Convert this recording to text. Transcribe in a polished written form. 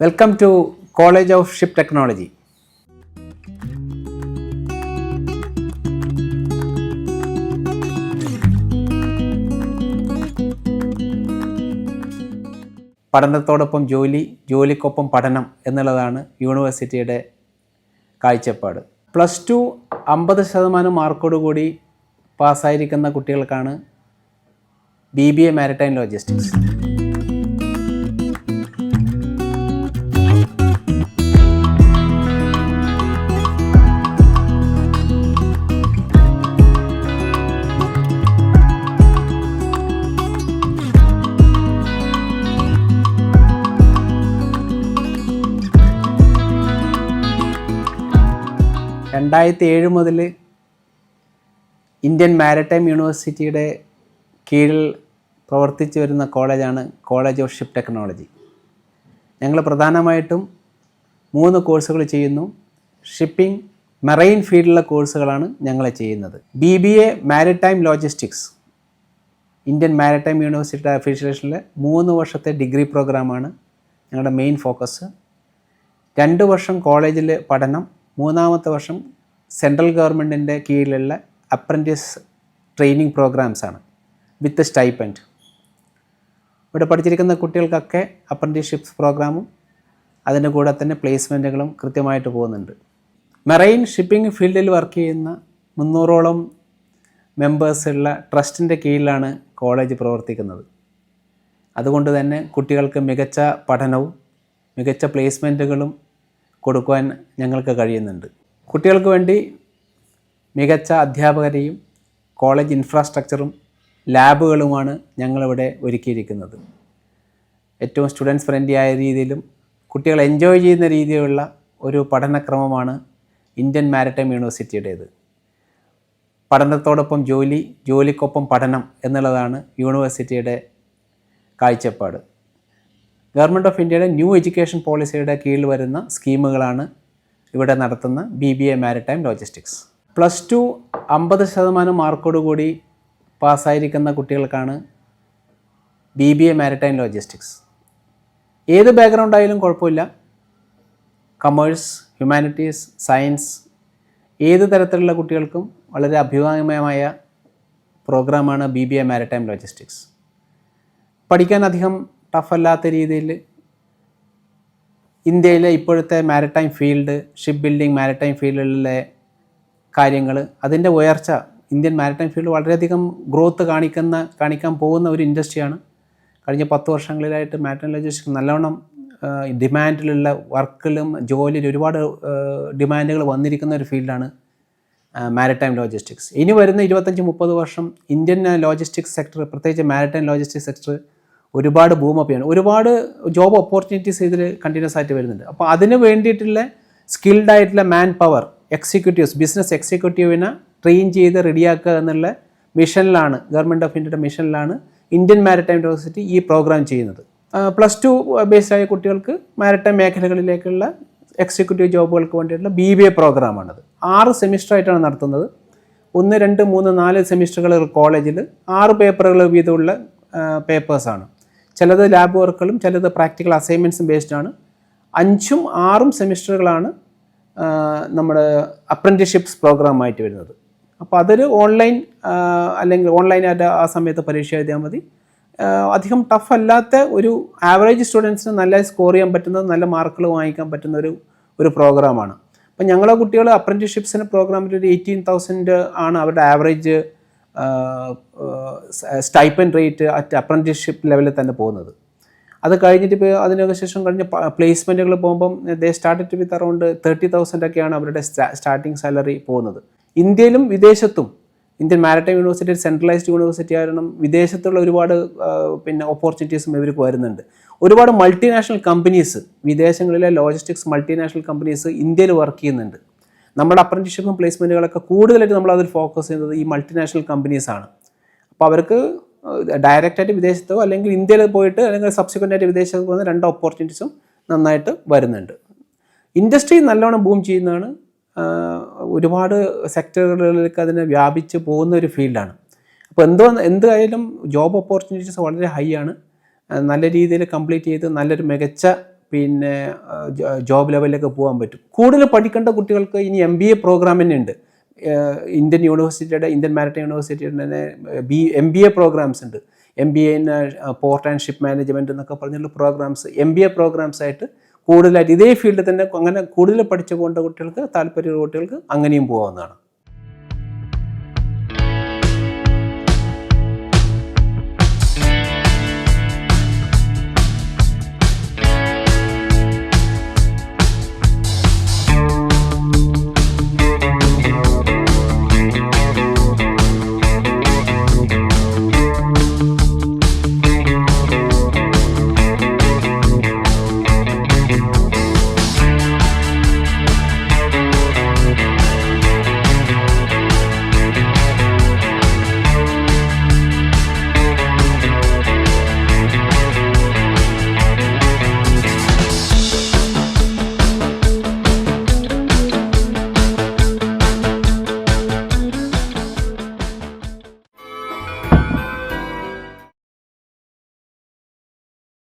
Welcome to college of ship technology. പഠനത്തോടൊപ്പം ജോലി, ജോലിക്കൊപ്പം പഠനം എന്നുള്ളതാണ് യൂണിവേഴ്സിറ്റിയുടെ കാഴ്ചപ്പാട്. +2 50% മാർക്കോടുകൂടി പാസ്സായിരിക്കുന്ന കുട്ടികൾക്കാണ് BBA മാരിടൈം ലോജിസ്റ്റിക്സ്. മുതൽ ഇന്ത്യൻ മാരിടൈം യൂണിവേഴ്സിറ്റിയുടെ കീഴിൽ പ്രവർത്തിച്ചു വരുന്ന കോളേജാണ് കോളേജ് ഓഫ് ഷിപ്പ് ടെക്നോളജി. ഞങ്ങൾ പ്രധാനമായിട്ടും 3 കോഴ്സുകൾ ചെയ്യുന്നു. ഷിപ്പിംഗ്, മെറൈൻ ഫീൽഡിലുള്ള കോഴ്സുകളാണ് ഞങ്ങൾ ചെയ്യുന്നത്. BBA maritime logistics Indian maritime university അഫിലിയേഷനിലെ 3 വർഷത്തെ ഡിഗ്രി പ്രോഗ്രാമാണ് ഞങ്ങളുടെ മെയിൻ ഫോക്കസ്. 2 വർഷം കോളേജിൽ പഠനം, 3-ാമത്തെ വർഷം സെൻട്രൽ ഗവൺമെൻറ്റിൻ്റെ കീഴിലുള്ള അപ്രൻറ്റീസ് ട്രെയിനിങ് പ്രോഗ്രാംസാണ് വിത്ത് സ്റ്റൈപ്പൻഡ്. ഇവിടെ പഠിച്ചിരിക്കുന്ന കുട്ടികൾക്കൊക്കെ അപ്രൻറ്റീസ്ഷിപ്സ് പ്രോഗ്രാമും അതിൻ്റെ കൂടെ തന്നെ പ്ലേസ്മെൻറ്റുകളും കൃത്യമായിട്ട് പോകുന്നുണ്ട്. മെറൈൻ ഷിപ്പിംഗ് ഫീൽഡിൽ വർക്ക് ചെയ്യുന്ന 300ഓളം മെമ്പേഴ്സുള്ള ട്രസ്റ്റിൻ്റെ കീഴിലാണ് കോളേജ് പ്രവർത്തിക്കുന്നത്. അതുകൊണ്ട് തന്നെ കുട്ടികൾക്ക് മികച്ച പഠനവും മികച്ച പ്ലേസ്മെൻറ്റുകളും കൊടുക്കുവാൻ ഞങ്ങൾക്ക് കഴിയുന്നുണ്ട്. കുട്ടികൾക്ക് വേണ്ടി മികച്ച അധ്യാപകരെയും കോളേജ് ഇൻഫ്രാസ്ട്രക്ചറും ലാബുകളുമാണ് ഞങ്ങളിവിടെ ഒരുക്കിയിരിക്കുന്നത്. ഏറ്റവും സ്റ്റുഡൻസ് ഫ്രണ്ട്ലി ആയ രീതിയിലും കുട്ടികൾ എൻജോയ് ചെയ്യുന്ന രീതിയിലുള്ള ഒരു പഠനക്രമമാണ് ഇന്ത്യൻ മാരിടൈം യൂണിവേഴ്സിറ്റിയുടേത്. പഠനത്തോടൊപ്പം ജോലി, ജോലിക്കൊപ്പം പഠനം എന്നുള്ളതാണ് യൂണിവേഴ്സിറ്റിയുടെ കാഴ്ചപ്പാട്. ഗവൺമെൻറ് ഓഫ് ഇന്ത്യയുടെ ന്യൂ എഡ്യൂക്കേഷൻ പോളിസിയുടെ കീഴിൽ വരുന്ന സ്കീമുകളാണ് ഇവിടെ നടത്തുന്ന BBA മാരിടൈം ലോജിസ്റ്റിക്സ്. +2 50% മാർക്കോടുകൂടി പാസ്സായിരിക്കുന്ന കുട്ടികൾക്കാണ് BBA മാരിടൈം ലോജിസ്റ്റിക്സ്. ഏത് ബാക്ക്ഗ്രൗണ്ട് ആയാലും കുഴപ്പമില്ല. കൊമേഴ്സ്, ഹ്യൂമാനിറ്റീസ്, സയൻസ്, ഏത് തരത്തിലുള്ള കുട്ടികൾക്കും വളരെ അഭികാമ്യമായ പ്രോഗ്രാമാണ് BBA മാരിടൈം ലോജിസ്റ്റിക്സ്. പഠിക്കാൻ അധികം ടഫല്ലാത്ത രീതിയിൽ ഇന്ത്യയിലെ ഇപ്പോഴത്തെ maritime field, ship building, maritime ഫീൽഡിലെ കാര്യങ്ങൾ, അതിൻ്റെ ഉയർച്ച, ഇന്ത്യൻ മാരിടൈം ഫീൽഡ് വളരെയധികം ഗ്രോത്ത് കാണിക്കാൻ പോകുന്ന ഒരു ഇൻഡസ്ട്രിയാണ്. കഴിഞ്ഞ 10 വർഷങ്ങളിലായിട്ട് മാരിടൈം ലോജിസ്റ്റിക്സ് നല്ലവണ്ണം ഡിമാൻഡിലുള്ള വർക്കിലും ജോലിയിലും ഒരുപാട് ഡിമാൻഡുകൾ വന്നിരിക്കുന്ന ഒരു ഫീൽഡാണ് മാരിടൈം ലോജിസ്റ്റിക്സ്. ഇനി വരുന്ന 25-30 വർഷം ഇന്ത്യൻ ലോജിസ്റ്റിക്സ് സെക്ടർ, പ്രത്യേകിച്ച് മാരിടൈം ലോജിസ്റ്റിക്സ് സെക്ടർ ഒരുപാട് ബൂമപ്പിയാണ്. ഒരുപാട് ജോബ് ഓപ്പർച്യൂണിറ്റീസ് ഇതിൽ കണ്ടിന്യൂസ് ആയിട്ട് വരുന്നുണ്ട്. അപ്പോൾ അതിന് വേണ്ടിയിട്ടുള്ള സ്കിൽഡ് ആയിട്ടുള്ള മാൻ പവർ എക്സിക്യൂട്ടീവ്സ്, ബിസിനസ് എക്സിക്യൂട്ടീവിനെ ട്രെയിൻ ചെയ്ത് റെഡിയാക്കുക എന്നുള്ള മിഷനിലാണ്, ഗവൺമെൻറ് ഓഫ് ഇന്ത്യയുടെ മിഷനിലാണ് ഇന്ത്യൻ മാരിടൈം യൂണിവേഴ്സിറ്റി ഈ പ്രോഗ്രാം ചെയ്യുന്നത്. +2 ബേസ്ഡ് ആയ കുട്ടികൾക്ക് മാരിടൈം മേഖലകളിലേക്കുള്ള എക്സിക്യൂട്ടീവ് ജോബുകൾക്ക് വേണ്ടിയിട്ടുള്ള BBA പ്രോഗ്രാമാണത്. 6 സെമിസ്റ്ററായിട്ടാണ് നടത്തുന്നത്. 1, 2, 3, 4 സെമിസ്റ്ററുകൾ കോളേജിൽ 6 പേപ്പറുകൾ വീതമുള്ള പേപ്പേഴ്സാണ്. ചിലത് ലാബ് വർക്കുകളും ചിലത് പ്രാക്ടിക്കൽ അസൈൻമെൻറ്റ്സും ബേസ്ഡാണ്. 5ഉം 6ഉം സെമിസ്റ്ററുകളാണ് നമ്മുടെ അപ്രൻറ്റീസ്ഷിപ്സ് പ്രോഗ്രാമായിട്ട് വരുന്നത്. അപ്പോൾ അതൊരു ഓൺലൈൻ അല്ലെങ്കിൽ ഓൺലൈനായിട്ട് ആ സമയത്ത് പരീക്ഷ എഴുതിയാൽ മതി. അധികം ടഫ് അല്ലാത്ത ഒരു ആവറേജ് സ്റ്റുഡൻസിന് നല്ല സ്കോർ ചെയ്യാൻ പറ്റുന്ന, നല്ല മാർക്കുകൾ വാങ്ങിക്കാൻ പറ്റുന്ന ഒരു പ്രോഗ്രാമാണ്. അപ്പം ഞങ്ങളെ കുട്ടികൾ അപ്രൻറ്റീസ്ഷിപ്സിന് പ്രോഗ്രാമിൽ ഒരു 18,000 ആണ് അവരുടെ average stipend rate at apprenticeship ലെവലിൽ തന്നെ പോകുന്നത്. അത് കഴിഞ്ഞിട്ട് ഇപ്പോൾ അതിനൊക്കെ ശേഷം കഴിഞ്ഞ പ്ലേസ്മെൻറ്റുകൾ പോകുമ്പം ദേ സ്റ്റാർട്ടഡ് വിത്ത് അറൗണ്ട് 30,000 ഒക്കെയാണ് അവരുടെ സ്റ്റാർട്ടിങ് സാലറി പോകുന്നത്. ഇന്ത്യയിലും വിദേശത്തും ഇന്ത്യൻ മാരിടൈം യൂണിവേഴ്സിറ്റി ഒരു സെൻട്രലൈസ്ഡ് യൂണിവേഴ്സിറ്റി കാരണം വിദേശത്തുള്ള ഒരുപാട് ഓപ്പർച്യൂണിറ്റീസും ഇവർക്ക് വരുന്നുണ്ട്. ഒരുപാട് മൾട്ടിനാഷണൽ കമ്പനീസ്, വിദേശങ്ങളിലെ ലോജിസ്റ്റിക്സ് മൾട്ടിനാഷണൽ കമ്പനീസ് ഇന്ത്യയിൽ വർക്ക് ചെയ്യുന്നുണ്ട്. നമ്മുടെ അപ്രൻറ്റീസ്ഷിപ്പും പ്ലേസ്മെൻറ്റുകളൊക്കെ കൂടുതലായിട്ട് നമ്മളതിൽ ഫോക്കസ് ചെയ്യുന്നത് ഈ മൾട്ടിനാഷണൽ കമ്പനീസാണ്. അപ്പോൾ അവർക്ക് ഡയറക്റ്റായിട്ട് വിദേശത്തോ അല്ലെങ്കിൽ ഇന്ത്യയിൽ പോയിട്ട് അല്ലെങ്കിൽ സബ്സിക്വൻ്റായിട്ട് വിദേശത്ത് പോകുന്ന 2 ഓപ്പർച്യൂണിറ്റീസും നന്നായിട്ട് വരുന്നുണ്ട്. ഇൻഡസ്ട്രി നല്ലോണം ബൂം ചെയ്യുന്നതാണ്. ഒരുപാട് സെക്ടറുകളിലേക്ക് അതിനെ വ്യാപിച്ച് പോകുന്ന ഒരു ഫീൽഡാണ്. അപ്പോൾ എന്തായാലും ജോബ് ഓപ്പർച്യൂണിറ്റീസ് വളരെ ഹൈ ആണ്. നല്ല രീതിയിൽ കംപ്ലീറ്റ് ചെയ്ത് നല്ലൊരു മികച്ച പിന്നെ ജോബ് ലെവലിലൊക്കെ പോകാൻ പറ്റും. കൂടുതൽ പഠിക്കേണ്ട കുട്ടികൾക്ക് ഇനി MBA പ്രോഗ്രാം തന്നെ ഉണ്ട്. ഇന്ത്യൻ മാരിടൈം യൂണിവേഴ്സിറ്റിയുടെ തന്നെ MBA പ്രോഗ്രാംസ് ഉണ്ട്. MBA in port and ship management എന്നൊക്കെ പറഞ്ഞുള്ള പ്രോഗ്രാംസ് MBA പ്രോഗ്രാംസ് ആയിട്ട് കൂടുതലായിട്ട് ഇതേ ഫീൽഡിൽ തന്നെ അങ്ങനെ കൂടുതൽ പഠിച്ചു പോകേണ്ട കുട്ടികൾക്ക്, താല്പര്യമുള്ള കുട്ടികൾക്ക് അങ്ങനെയും പോകാവുന്നതാണ്.